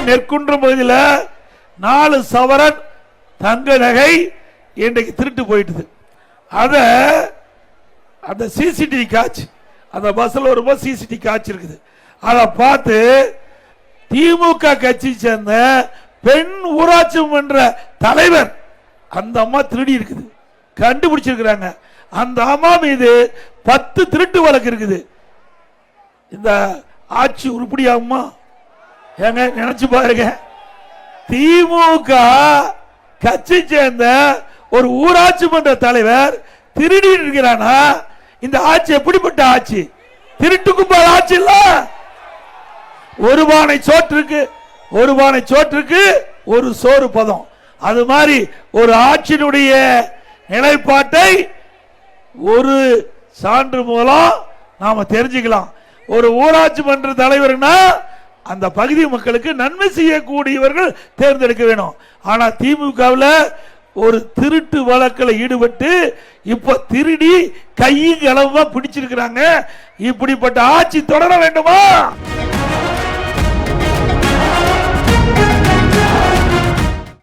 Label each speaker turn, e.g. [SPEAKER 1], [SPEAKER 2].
[SPEAKER 1] நெற்குன்றம் பகுதியில் 4 சவரன் தங்க நகை இன்றைக்கு திருட்டு போயிட்டுது. அந்த சிசிடிவி காட்சி அந்த பஸ்ல வரும்போது சிசிடிவி காட்சி இருக்குது. அதை பார்த்து திமுக கட்சி சேர்ந்த பெண் ஊராட்சி மன்ற தலைவர் அந்த அம்மா திருடி இருக்குது, கண்டுபிடிச்சிருக்கிறாங்க. அந்த அம்மா மீது 10 திருட்டு வழக்கு இருக்குது. இந்த ஆட்சி உருப்படியா அம்மா? ஏங்க நினைச்சு பாருங்க, திமுக கட்சி சேர்ந்த ஒரு ஊராட்சி மன்ற தலைவர் திருடி இருக்கிறானா? இந்த ஆட்சி எப்படிப்பட்ட ஆட்சி? திருட்டுக்கு போல் ஆட்சி இல்ல. ஒரு பானை சோற்றுக்கு ஒரு சோறு பதம். அது மாதிரி ஒரு ஆட்சியினுடைய நிலைப்பாட்டை ஒரு சான்று மூலம் நாம தெரிஞ்சுக்கலாம். ஒரு ஊராட்சி மன்ற தலைவர்னா அந்த பகுதி மக்களுக்கு நன்மை செய்யக்கூடியவர்கள் தேர்ந்தெடுக்க வேணும். ஆனா திமுகவில் ஒரு திருட்டு வழக்கில் ஈடுபட்டு இப்ப திருடி கையும் களவுமா பிடிச்சிருக்கிறாங்க. இப்படிப்பட்ட ஆட்சி தொடர வேண்டுமா?